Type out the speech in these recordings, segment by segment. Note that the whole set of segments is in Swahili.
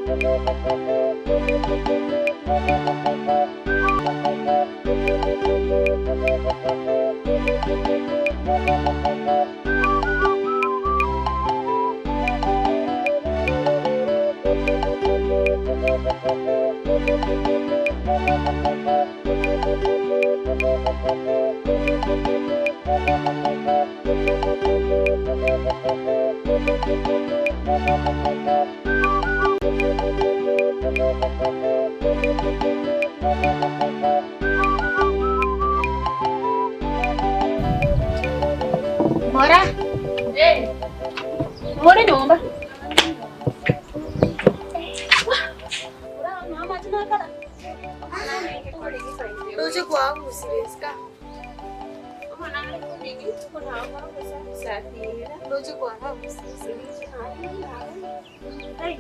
Mora? Mora nyumba. Mama tunakala. Doje kwa musireska. Mama nani kunini? Kuna hapa kwa safira. Doje kwa hapa musireska. Hai.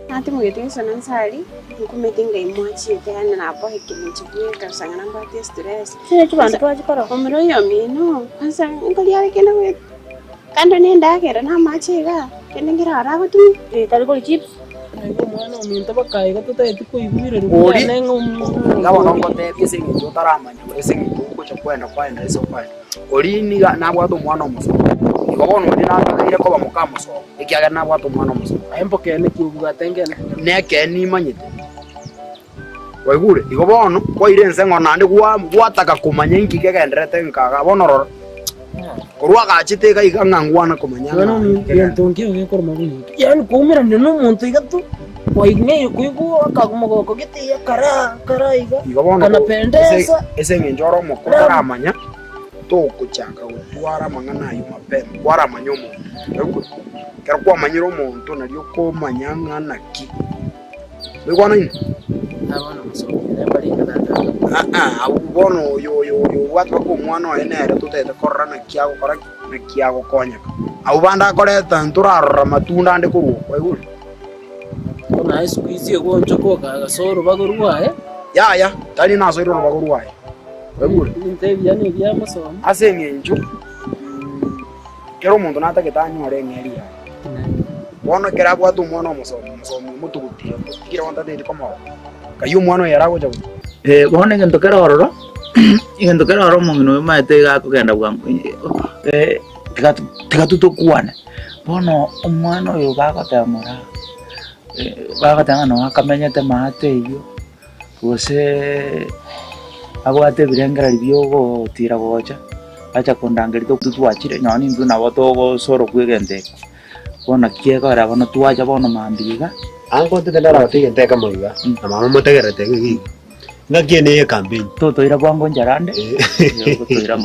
Nanti mungkin senang sekali. Aku meeting gak mau cerita na apa hikimin cipuin karena nang berarti stres. Saya coba nanti aja karo. Omro ya mino. Pasang kalian kena wet. Kan nenda kira nama cega. Kena kira apa tuh? Tadi kau chips. Ayo mana minta pakai kata tadi itu kau ibu mira. Ori. Ngawa nongo te kisi ngijo taramanya. Ese ngijo kucha kwenda kwenda iso kwenda. Ori ni na bwatu mwana muso. Ikobono ndi nakagire ko bamukamuso. Ikiaga na bwatu mwana muso. Ayempo kene kinguga tengene. Neke ni manyite. Waigure ikobono ko irense ngona ndi gwataka kumanya inkike genderete nkaga bonororo. Kurwa gachite ga igangangwana kumanya. Ngano ni yentonke oge korma buni. Yani kumira nino muntu igatu. Waigme kuigu akaguma ko gite ya kara iga. Ikobono kana pendeza. Ese ngenjoro mukora amanya. Kuchanga utwara mangana ayo mapema kwara manyomo kera kwa manyiro muntu nalyo ko manyanga naki bigwana ni abana musomo bali ngata ubono yo watwa ko mwana enere tutete korra nakiago kora nakiago konyaka au banda koreta nturarora matunda ande kuruo kwaiguru ona isikuizie gonjo ko gasoro bagorwaye ya tali naso iro bagorwaye Bagul. Intevi yani vya masomo. Ase ngenju. Kero muntu natake tanyore ngeri ya. Wono kera bwa tu mwana musomo mutu gutia. Kira wanda de kama. Kayu mwana yara go jabu. Wone ngento kera ororo. Ngento kera ororo mungino maete ga kugenda bwangu. Tigatuto kuane. Bono umwana oyo bagatamura. Bagatanga no akamenyete maate iyo. Gose abwate birengera byogo tira gocha acha kondangeri to tutwachire nyani ndu na botogo soro kwegende bona kiega ara bona tuacha bona mambiga ango te ndara tige ndeka moiga na mama mutegerete gigi ngakiene ye campaign to ira bwango njarande yo to ira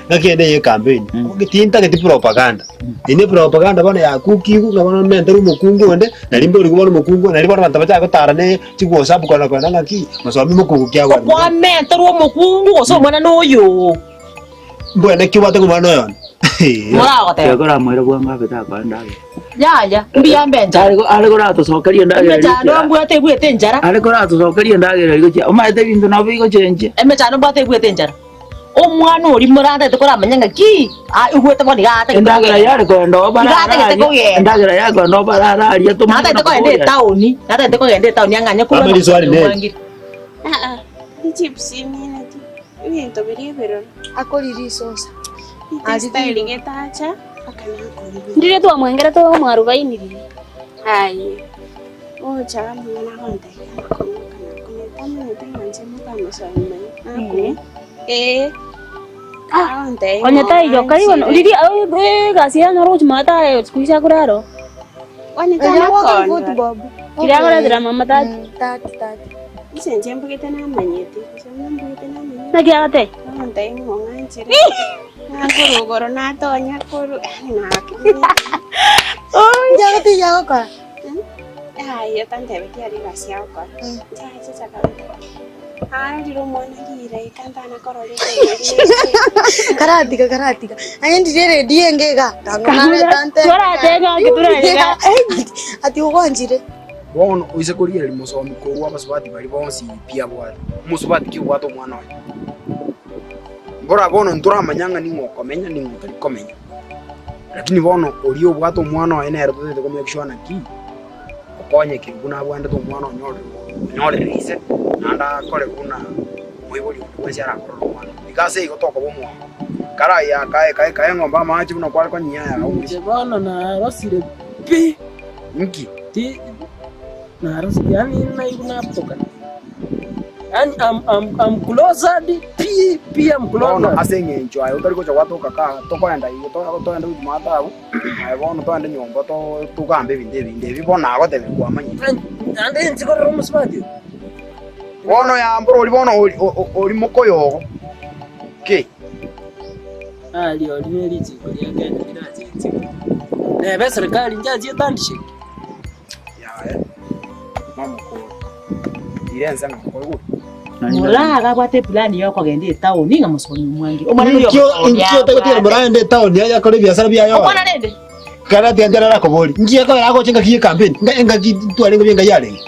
ngakiene ye campaign gitinta giti propaganda ine propaganda bona ya kukigu ngabona menteru mukungu wende na limbo rigobona mukungu na libona bantabacha gotarane chigwo sabu kona kona ngaki masomi mukungu kya gwa kwa menteru mukungu so mwana noyo mbona kiwate kumano yon mora gote tegora mwera bwanga beta kwanda ya mbiya mbenja ariko rato sokeria ndagera mechano mbwate bwete njara ariko rato sokeria ndagera iko umaite bintu nabo iko chenje mechano mbwate bwete njara omwana uri muranda tekora manyanga ki uhwete boni gata ndagera yare ko ndo bara ndagera yako ndo bara ari to nata teko ende tauni nata teko ende tauni anganya kula ni swali ne Ni chips ni nati. Uye to beri pero. Akoriri sosa. Style ngetacha akana akori. Ndire to amwengera to mwarubaini riri. Hai. Ocha mwana konta. Kana tenga nchemo kama sana. Onyata iyo kari wono riri gasia no roch mata kuisha kuraro. Wanekana Good Bob. Kira kora dra mama ta. Isen chembo kitana manyete. Isen kitana manyete. Na kya te. Konta ngonga nchire. Ngoro goro na to nyakuru. Na. Oh, Jagati jagoka. Ai, yo tante beki ari gasia ko. Jai chicha ka. Ndiro mwana gira ikantana korole. Karatika. Ayendi dire diengega. Tangona tante. Kora tega kitura. Ati ugonjire. wono uise kuriere musomi ko wa basubati bali bonsi pia bwa musubati ki wato mwana wa bora bono ntura manyanga ni ngoko menya ni ngoko komenya lakini bono ori obwato omwana oye nere tutete komekishwana ki okonye kibuna bwande omwana onyore rise nanda kore kuna moibori kwesiara koro mwana ikase igotoka bomwa kara ya kae ngomba machi buno kwali kwa nya ya Nje bana na rasire pi nki ti na rasire yani na iguna kutoka yani am closer pi am bono closer asenge encho ayo tari kocha watoka ka tokoenda iyo toenda kumata abu ayo bono toende nyomba to tukambe binde bibona agote bikwamanyi ande nzikoro musbadi bono ya mbro oli bono oli mokoyo ke ali oli chiko lyagenda kirazi nebe serikali njaje tandishe ya mama ko irenza ngakoro Muraga bwate plan yo kugenda town nga musomi mwangi. Inkio takotira murande town ya kore biashara bya yo. Okwana nende. Kana tiandera rako boli. Ngie ko rako chenga kiye campaign. Nga twale ngobyenga yale.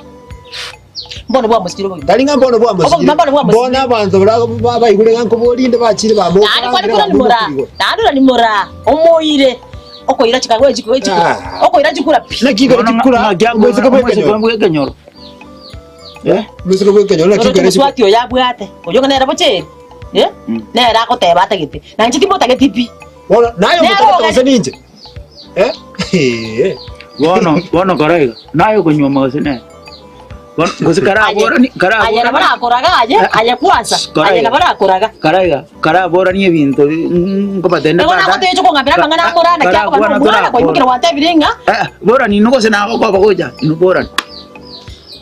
Mbono bwa musikiro bwo. Dalinga mbono bwa musikiro. Bona abanzo baba igure nganko boli nde bachire ba mo. Nani kwani kuna nimura. Nani ni mura. Omoire. Okoira chikagwe chiko. Okoira chikura pi. Na kiko chikura. Mwese kenyoro. Musiko bwe kenyo na kiko resi. Swati oya bwate. Oyo kana raboche. Nera akoteba atagete. Na nchiti bota getipi. Bona nayo mutaka ninje. Bono karaiga. Nayo kunywa magazine. Gosi karabora ni karabora. Aya bara akoraga aya kwasa. Aya bara akoraga. Karaiga. Karabora ni ebintu ngopatenda. Ngona kotecho kongambira mangana akorana kyako bana mwana kwa imukira wate biringa. Bora ni nuko sena ko bagoja. Inubora.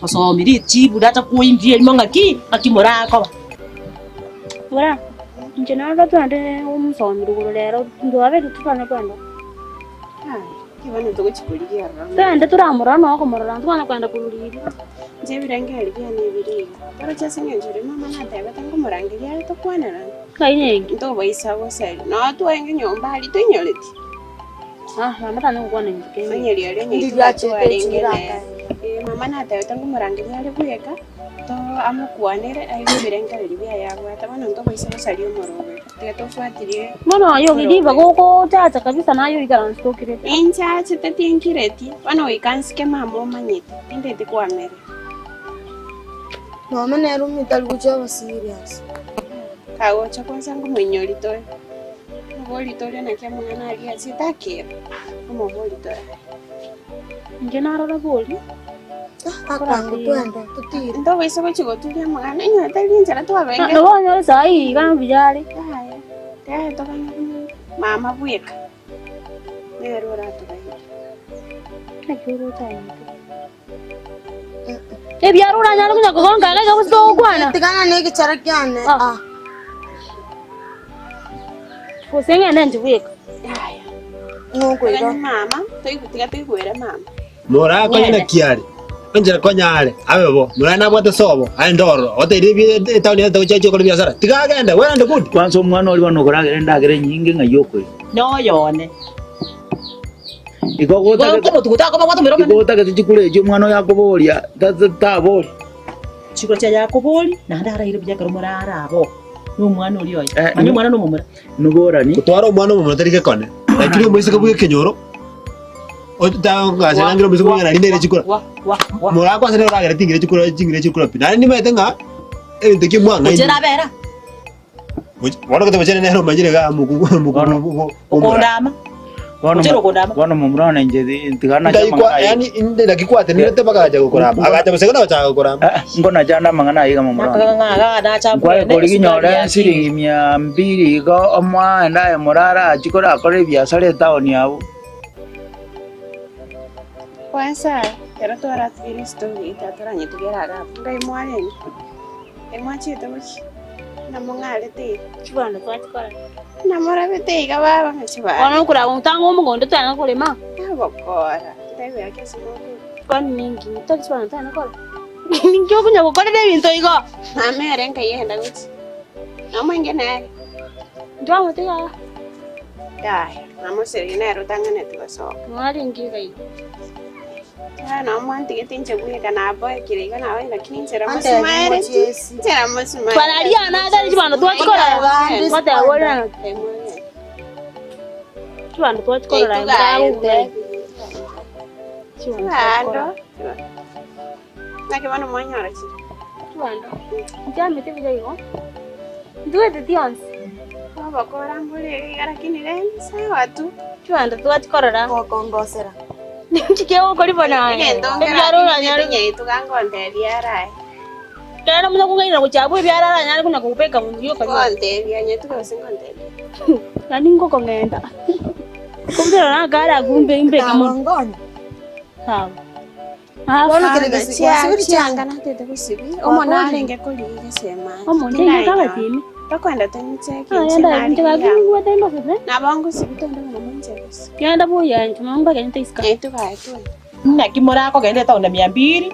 Osomiri chibu data kuindia limonga ki akimorako. Bora. Njena ndo twande umusomiri gurulero ndo abe tutana kwanda. Kibane to kuchikuliya ranga. Twande turamura no komorora twana kwanda kululira. Je birangeri bya nibiri. Bara chasinge njuri mama natebe tango murangiria to kwanera. Kainyengi ndo baisa boseri. No twenge nyomba ali tonyoleti. Mama tano kwana ngike. Sanyeli yale ngi twalengele. Mama natebe tango murangiria ali buyeka. To amukwanere ayibirengeri bya yabo atabana ndo baisa boseri omorobe. Tufuatilie. Mbona yo gidiva goko tata kabisa nayo ikaranstokire. Incha chitatinkireti. Bana wikanske mama omanyite. Indete kwa mere. No manero mitali kuchava serious. Kawo chakwanza ngumwenyoli toy. Moboli toy na kya mwana ali asitakira. Moboli toy. Ngena rora boli. Akwangu twende tutire. Ndo wese ko chigo tulia mwana nyo tali njara to abenge. No wanyo sai kana bijali. Haya. Taya to kana mama buyeka. Nero rato bai. Nakiro tayi. Ebyarura nyalo kunya kugonga ga gusto kwana. Tikana neki charakyane. Kusenge nanje buyeka. Haya. Ngoko ira. Mama, toikutika toikuera mama. Mora ko na kiari. Njera ko nyare abebo murana bwate sobo aindoro oteribi town ya tochecho ko biashara tikagenda wenda good kwanza omwana oli bano koragere ndagere nyingi ngayoko no yone igogota ko tukutaka ko batumiro igogota ke chikule je omwana yakoboria tabori chikule cha yakobori na ndara ire bya karo murara abo no mwana oli oyo ani mwana no mumura nugora ni kutwara omwana mumura terike kone lakini omwese ko bwekenyoro Otanga ngiro misiku ngana ndere chikura. Mura kwa sene ragere tingire chikura pina ni metenga ebintu kimwanga. Ujera bera. Wano kete bachene nero majire ga muku. Okondama. Wano mumrona nje ntigana chama. Yani inde dakikwate nete bakaja gukora. Agaja basegana bacha gukora. Ngona jana mangana yiga mumrona. Na cha kwa koligi nyore siringi 200 go omwa ndaye murara chikora akore biashara town yabo. Kwanza, era tu ara tiristo ita toranye tugeraga. Ngai mwaneni. Emwachite buchi. Namongale te. Chibana twachikora. Namora bete ga baba ngachibana. Wana kura untango mugondo tana kulema. Abokora. Taiwe yake simo. Kwani mingi takiswana tana kola. Ninjo kunya gukora de bintu igo. Amere ngai yenda guchi. Namwenge naye. Ndo mutega. Dai, namusiri nero tangane tugasoka. Mwali ngiga iyo. Na mwanti getinche buyeka na boy kirega na wenga kinchera musumare. Chera musumare. Pararia na dali chibana twachikora. Mata wona. Chuan tuach korora mbrau. Chuan. Nake mano mwanyora chi. Chuan. Jame te bidayo. Due de dions. Baba kora mbole lakini leo sawa tu. Chuan tuach korora. Kokongosera. Chikeo kori bana. Ndongera nyari tukangondelia rai. Kana muna kungaina kuchabu byara nyari kuna kupeka mundu yo kanyo. Ngondelia nyetu kosingondelia. Yani ngoko ngenda. Kumbira na gara gumbe imbe kama Ngoni. sawa. Bona kile Chianga na tete kusibi. Omona alenge kolile sema. Omonde kama timi. Bakwenda tenicheke. Yenda ndikakingu watendo sasa. Na bangu sibitondo na munjekes. Yenda boya ntumamba kente iska. Etu kaetu. Na kimora ko gende tauna 200.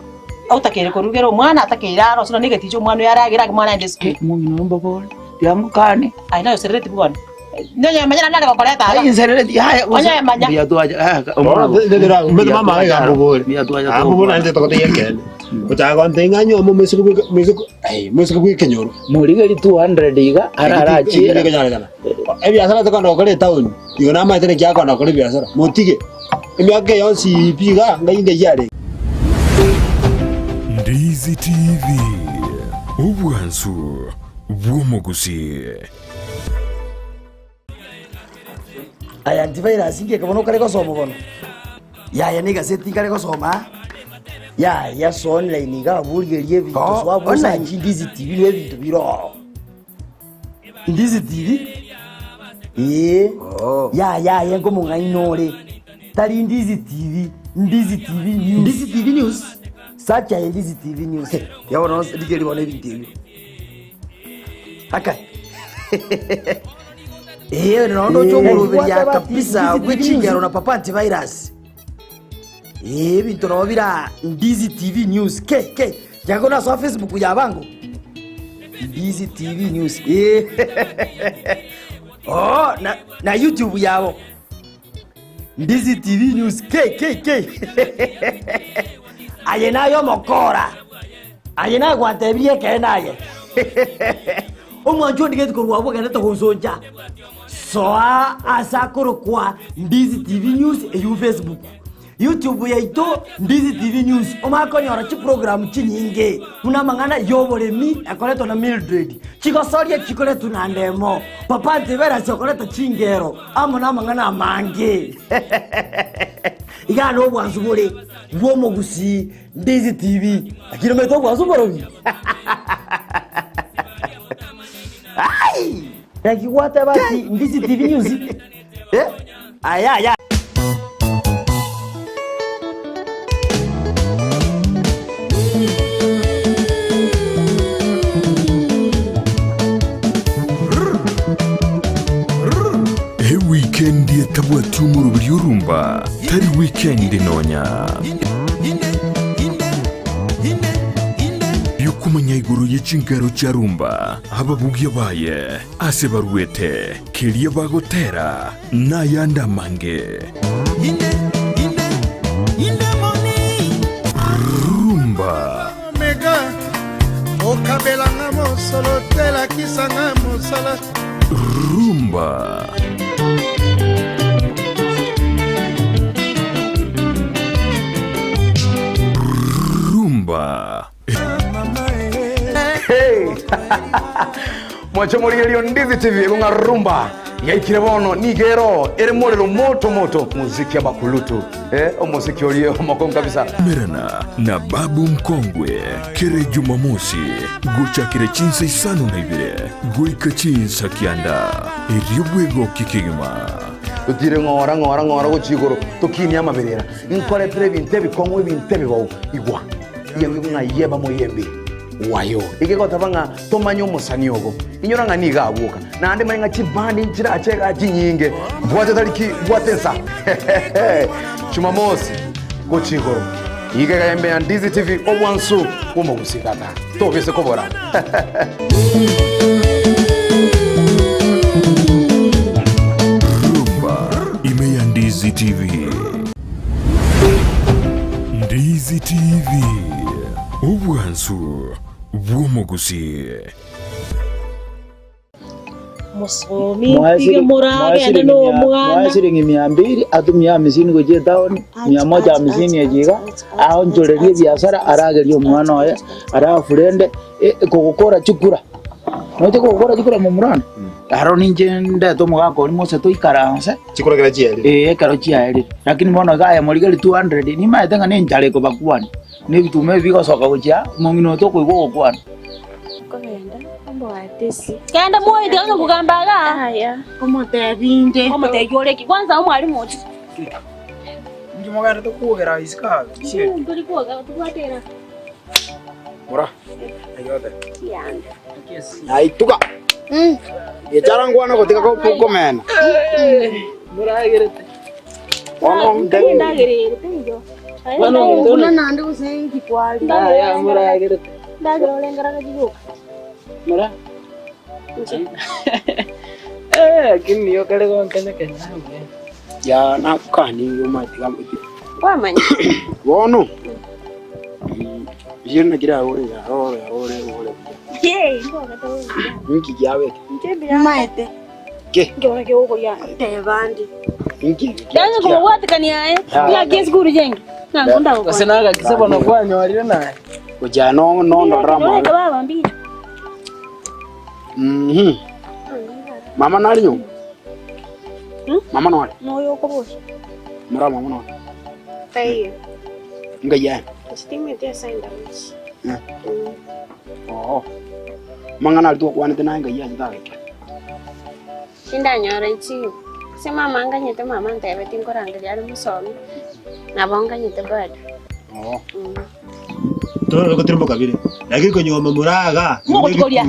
Au takere korugera omwana atakera no sino negaticho omwana yaragira mwana ndeske. Mungu nomba bol. Yangu kane. Ai nayo serete bwana. Nyonya manyana nale kokoleta hapa. Ai serete haya. Onya manya. Ya tu aja. Ndira mbele mama ai gambo bol. Ya tu aja. Amo bona nje tokote yekene. Utaga ntenga nyo mo musiku kwikenyoro. Muligeri 200 iga arara chira. Ebiasara tokondo kole town. Igo na maitene kya kondo kole biasara. Motige. Emyaka yonsi piga ngayinde yale. Ndizi TV. Ubwansu bwomogusi. Aya antivirus inge kabono kare gosoma bono. Ya ni gazeti kare gosoma. Ya so online ga burgerie bintu swabo sa Ndizi TV le bintu biro. Ndizi TV? Ya ngo mungainore. Tari Ndizi TV News. Ndizi TV News. Sacha Ndizi TV News. Ya wono digeri wona bintu. Aka. Nono chomurubirya kabisa gwicingero na papa antivirus. Bintu nobira Ndizi TV News. Ke. Jago na so Facebook ya bangu. Ndizi TV News. Na YouTube yabo. Ndizi TV News. Ke. Ayenayo mokora. Ayena gwatebie kenaye. Omwanjo ndigeti kurwabo gane to hosonja. Soa asakoro kwa Ndizi TV News e Facebook. YouTube yaito Ndizi TV News. Omakonyora chi program chinyinge. Una mangana yoboremi akoleto na Mildred. Chikosoria chikoleto na ndemo. Papa Antivera chokoleto chingero. Amona mangana mange. Igano bwanzubure. Bwomogusi Ndizi TV. Akino meto bwanzuborobi. Ai! Thank you what about Ndizi TV News? Aya. Weekend yetabwa tumuru biurumba. Tari weekend nonya. Yukumanya iguru y'ikingaro cya rumba ababugi baye ase baruete kiriye bagotera nayanda mange rumba mega okabelanga mosolo tela kisanga mosala rumba Mwacho murigerio Ndizi TV kunga rumba yaikire bono nigero ere morero moto muziki abakulutu omuziki oli omakon kabisa merana na babu mkongwe kere Jumamosi gucha kire chinsa isano na ibire guika chinsa kianda eriobwego kikigima tutire ngora guchigoro tukini amaberera inkore prebinte bikongwe binte bibawo igwa yewe ngayeba moyembe wayo ikekota banga tomanyo musanyogo inyora ngani gabuka nande manga chibandi nchira acheka chinyinge bwate taliki bwatensa Jumamosi gochigoro ikeka yembe ya Ndizi TV obwansu umugusikata tobese kobora rumba ime ya Ndizi TV. Ndizi TV ubwansu bwomogusi. Musomi pige murage ende no mwana. Mwa shilingi 200 atumia 50 kuje town 150 yajiga aonjorerie biashara aragerio mwana oya ara friend kokokora chukura note kokokora chukura mumurana aro ninje ndeto mugako ni mose tuikaranse chikura kira chiere karo chiere lakini mbona gaya morigari 200 ni maetenga ni njale ko bakwani ni bitume bigosoka gucha mongino to kuigo kwani Kenda moyo ndio kugambaga. Haya. Komote binde. Komote yoreki kwanza umwalimu oti. Njumogara to kuogera iska. Tuli kuoga tukwatera. Mura. Ayote. Yanda. Aituka. Echara ngwana kotika ko komena. Mura gerete. Ono ndenge. Ndagerere pinjo. Wano Kuna nandi usengi kwali. Ya mura gerete. Ndagero lengara kajigo. Mura. Lakini yo kale kwa Kenya Kenya. Ya nakani yo matiga muti. Wamanya. Wono. Yena gira ore ya ore. Ye, ngoga to. Nki giawe. Njebira maete. Ke. Ngona ke uko ya tevandi. Nki. Danga kwa watu kaniae. Ya kesi guru jengi. Na ngunda uko. Kasena kisema na kwa nyawalira naye. Oja no ndo drama. Ka baba mbili. Mama nali nyo. Mama nali. Moyo ko boshi. Mura mama nali. Tayo. Ngaya. Stime dia sainda muchi. Oh. Mangana tu kwana tena ngaya ndake. Shinda nyara ichi. Sema manga nyete mama ntebe tinkoranga yali musomi. Nabonga nyete bado. Oh. Toro ko tirimo kabiri. Lakini kwenye muraga. Ngo chikolia.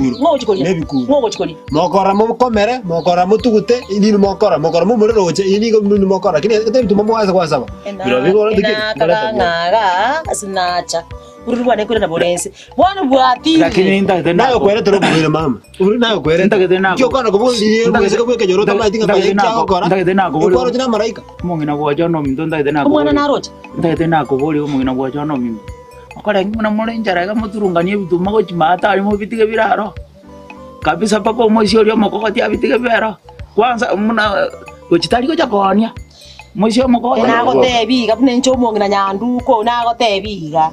Mokora mo komere, mokora mo tugute, ini mokora mo murero che, ini ko mokora. Lakini kete bitu mo waza kwa saba. Biro bigo ndike. Ngara asinacha. Urubwa ne kwenda bolense. Bwana bwati. Lakini ndakete nayo kwere toro kubira mama. Uri nayo kwere. Ndakete nako. Kyo kana kubuli mwese ko kweke jorota ba tinga pa yako kora. Ndakete nako. Ko jina malaika. Mongina kwa jono mindo ndakete nako. Mwana na rocha. Ndakete nako boli mongina kwa jono mindo. Akora ngina mole njara ga muturunganie bituma ko chimata ari mo bitige biraro. Kabisa pako moshi oli moko tia bitige biraro. Kwanza muna gochitari ko jakonia. Moshi moko na go tebi ga pune ncho mongina nyanduko na go tebi ga.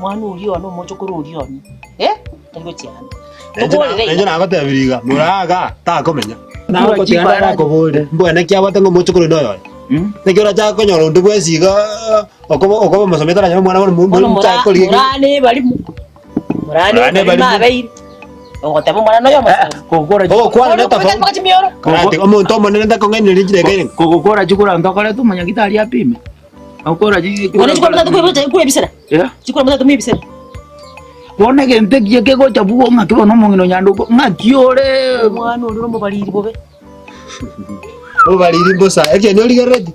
Mwana uri ono mochokuru uri ono. Ngo chiana. Enjo na gote biriga. Muraga ta komenya. Na ko tiara ko bole. Mbona kya watango mochokuru noyo. Nekira cha ko nyoro ndu kwesiga okobo masometa na mwana mundu cha ko liga. Murane bali mabeire. Ngotebo mwana noyo maso. Kokora kwa neta fa. Kati omuntu omone nenda ko ngene lijire kaire. Kokora chukura ndokore tu manya kitali apime. Akora ji. Kone chukura mutatu kuye bisera. Chukura mutatu mi bisera. Wone gente kiye ko chabugo ngakiro no mongino nyanduko ngakiore mwana uri no baliri bobe. Obaliri mbosa eke no ligareti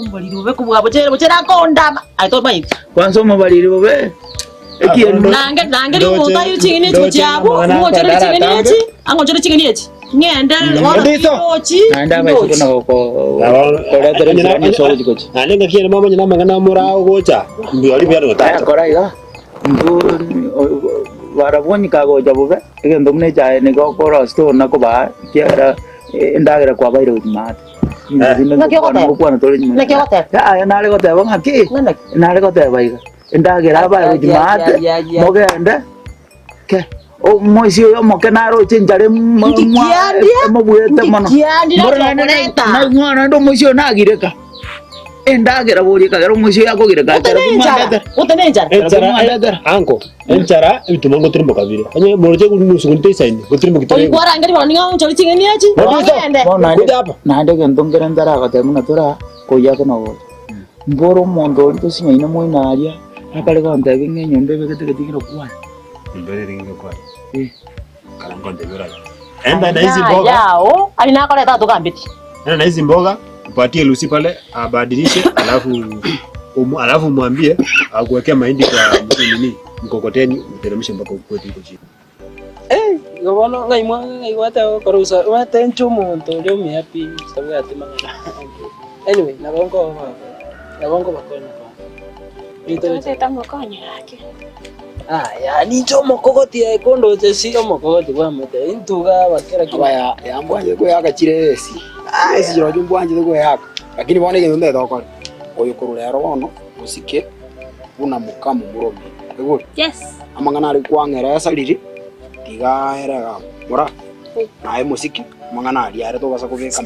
obaliri bobe kubwa bochera konda ai to mai kwanza obaliri bobe eke nange ri mo tayo chingini chabo mo chera chingini echi ango chera chingini echi ngenda ochi nanda mai sukuna ko kore tere ni solo chikochi ane ngakiere mama nyina mangana murao gocha mbiyali byaro ta kora iga ndu warabonyi kago jabobe eke ndomne chae ne ko kora sto na ko ba kiara ndagira kwa bairo mate nale ko teba ngaki nale ko teba iga ndagira bairo mate mogende ke o moisi yo mokenaro chinjare mo buete mono na ngwana ndo moisi nagireka endagira buri kagero moisi yako gireka utenenja anko enchara bitumango turimo kabire anye moroje kunusu kuntesaini kuturimo kitore kwara ngari bani ngao chori chingeni achi nande gendongera ndara katemuna tora koya kanawo mboro mondo to sinyaina moinaria akale ko ndabe ngenyombe bekete ketikiro kwa mbere ringo kwa karangonde bera enda na hizi mboga yao alina kale tatu kambiti na hizi mboga upatie Lucy pale abadilishe alafu mwambie akuwekea mahindi kwa nini mkokoteni uteremshe mpaka ukoti huko chini. Gobono ngai wata korusa wata enchumo ntolyo miapi sababu atimanga. Anyway, nabongo bakona. Nito teta mokonyo yake. Yani chomo kokoti ya kondo chesi mokogoti kwa mete intuga bakira kiba ya mbwanje ko yaka chiresi esi jiro mbwanje ko yaka lakini bone ke ndo ndoko oyo kurulero wono musike una mukamu muromi eguri Yes. amangana ari kwangeresa riri tiga era mura nae musiki mangana ari are to basa kubeka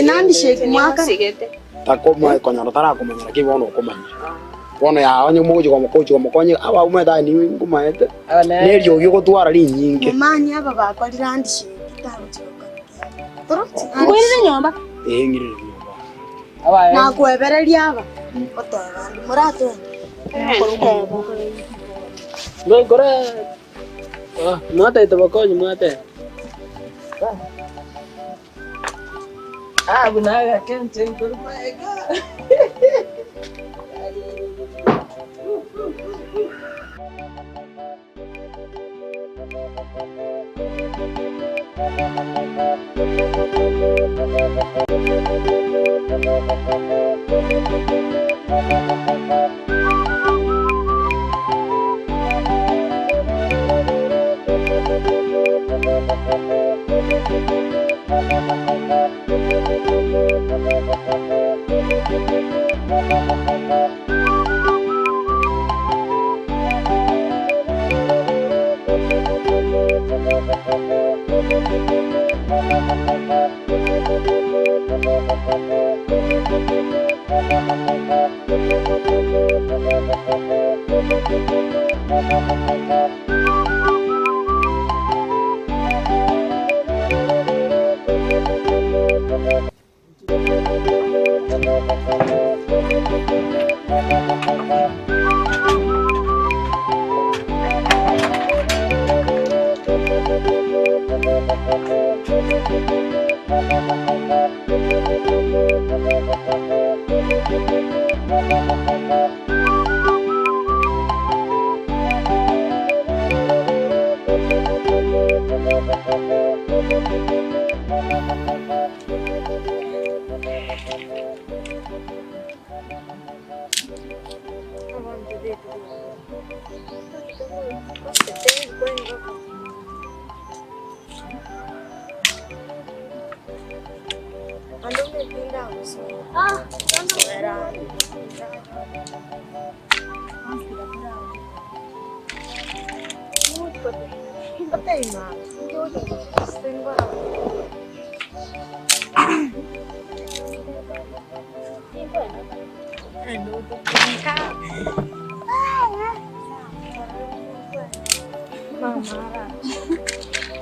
nandi shake mwaka sigete takoma konyoro tara kumenya kibono kumenya bono ya onye mugo kwa mukochi kwa mukonye aba umeda ni ngumaete neryo gyo gutwara ri nyinge mani aba bakwari nandi shake Ngwirire nyomba. Ngirire nyomba. Aba na kwebereria aba otega murato ngora mata itabakonye mata bunaga kenche ngurmaega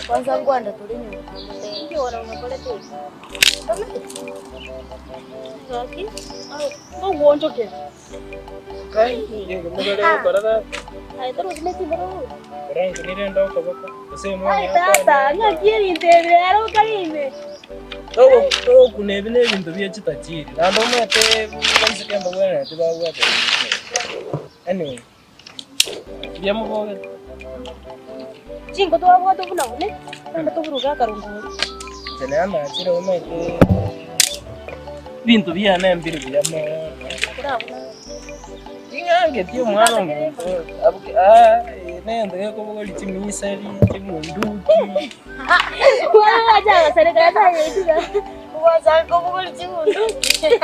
kwanza ngwanda tuli nyumba ndio wana unapole tu Rocky au ugonjo ke kai ndio mbele barada ai terus mesi baru rangi ni ndo kwa bako kusema ai tata ngakiri ndebero kalime Ogo kunebine ibintu by'ekitachiri nando mwete baise kemba bwana tibagwate anyway byamuboge chingo to abwa to bunawone nando to buruga karunguru tene amachire umete bintu byana mbiri byamo ingange tio mwana ngo abuke nende ko bogoli timisari timunduki waja serikali yetuga waza ko bogoli timunduki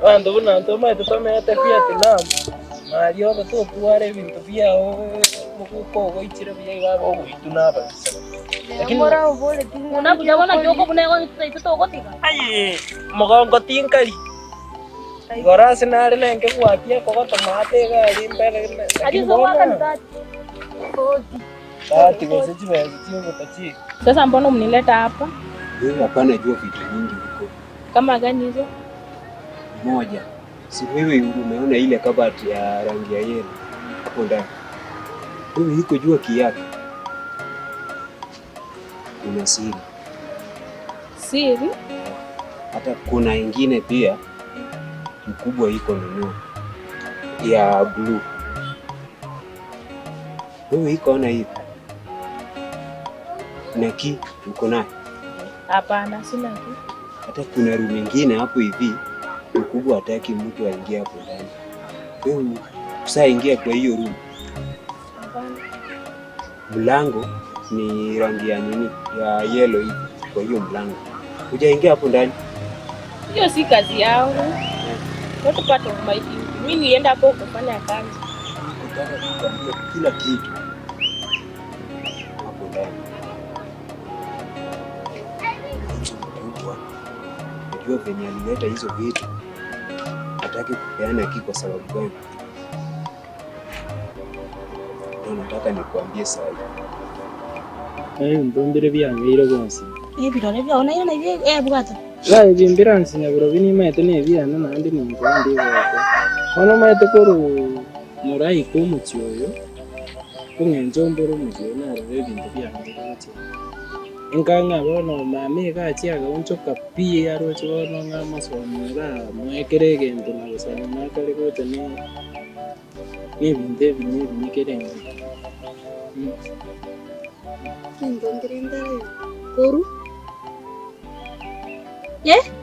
ando buna ndo mate tomete fiat nam mario ko to tuare bintu byao muko goichire bya babo goitunaba mora ubole tinga unakuja bona joko bunego to gotika ai mogongo tinkali Gora senare nenge kuatia koko tomate gari mbele hadi soka ndati tati gosi chiwe chiwe tachi Sasa mbona mnileta hapa? Wewe hapana jua vitu nyingi huko. Kama gani hizo? Moja. Si wewe umeona ile kabati ya rangi ya yellow hapo ndani. Wewe iko jua kiatu. Kuna siri. Siri? Hata kuna ingine pia mkubwa iko nunua ya blue. Wewe iko na hivi. Na ki uko nayo? Hapana, sina ki. Hata kuna room nyingine hapo hivi mkubwa hataki mtu aingie hapo ndani. Wewe sasa ingia kwa hiyo room. Mlango ni rangi ya nini? Ya yellow hivi. Kwa hiyo mlango. Hujaingia hapo ndani? Hiyo si kazi yangu. Not part of my duty. Mimi nienda hapo kufanya kazi. Nataka kukwambia kila kitu hapo ndani. Unajua venye alileta hizo vitu, hataki kupeana hiki kwa sababu gani? Ndio nataka nikuambie sasa. Mbumbire byangeire bwonsi. Bidone byona yana ibi bwata. Lai bimbiransi nyaburo binimete nebyana nandi ningo ndi bwako. Ono maete koru murai kumutyoyo. Kungenjomboro mutyo naro ebintu byangeire bwati. Nkanga bono mami gachiaga unchoka pia rocho bono ngamasomera mwekere gento na gusana nakare gote ni binde binikere. Koru?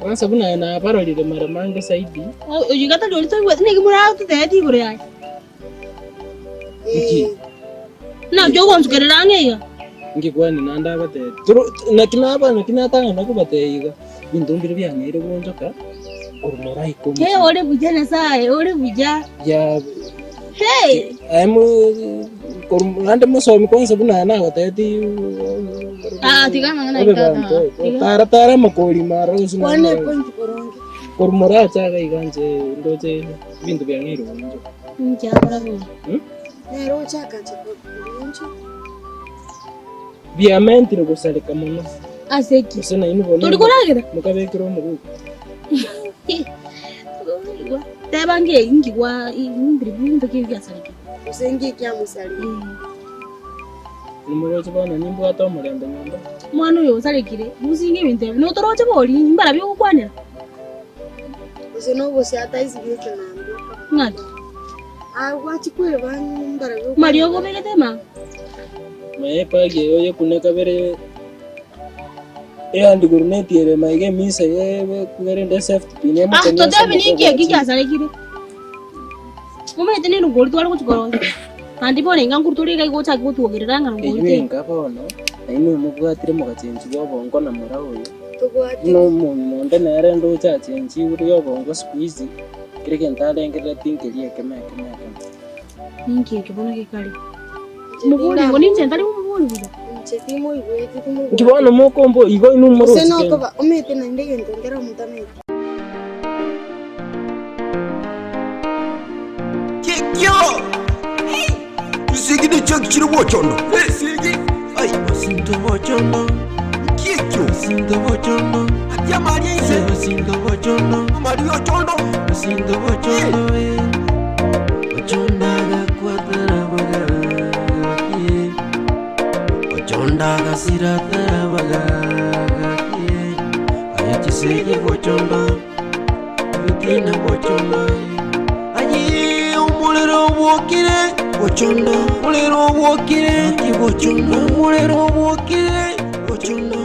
Kwanza buna na parolile mara mange saidi. Ujigata lolito wetne kimura tete bure ai. Iki. Na jogo nsukeranga iga. Ngikwani nanda bate. Na kinatanga nakubate iga. Bindumbire byangeire bonjoka. Orumorai komu. Ore buja na sae, ore buja. Ya. Hey. Ande musomi kwanza buna na gateti. Tigana ngana Tara makoli mara usuna. Wane ponji korongi. Kormora chaga iganje ndoje bintu byangeire bonjoka. Njabara bo. Nero chaka chakobunjo. Viamente gusalika muno. Aseki. Usena inubona. Tulikolagira. Mukabekiro mu. Tabange ingi kwa indri bintu kivyasalika. Usengi kya musali. Numuroje bana nimbo atomurenda nyamba. Mwana uyo usalikire. Musingi ibintu no toroje boli imbara byo kukwanira. Useno bose ataizi byo nambo. Ngati. Wati kwe bani imbara byo. Mario go begetema. Page oye kuneka bere andi guruneti ere maige misa ye kugerende safety pine mu kenya. Toto biniki gigasalekire. Umete ni ngoli twali kuchikoronza. Andi bone nganguruturi kai gocha kutugerera ngangoli. Yenga bono. Aino mubwatire mu gachenji bobongo na mura oyo. No monde nere ndo cha chenji uri yobongo squeeze. Kireke ntalengere tinkelie kemeke. Ninki kibona kikali. Muguri ngo ninje ndari muguri buza. Chetimo igwete tumu. Kibona mokombo igo inumuro. Seno ko umete na ndege ndongera mutame. Kikyo. Sigidi chakchiro bochondo. Sigi. Ai basindo bochondo. Kikyo basindo bochondo. Atia mari ise basindo bochondo. Mari bochondo. Basindo bochondo. Bochonda ga kwatara baga. Bochonda ga siratara baga. Ayachi segi bochondo. Vitina bochondo. Ayi umulero wokire. Bochondo, mulero wokire, bochondo, mulero wokire, bochondo.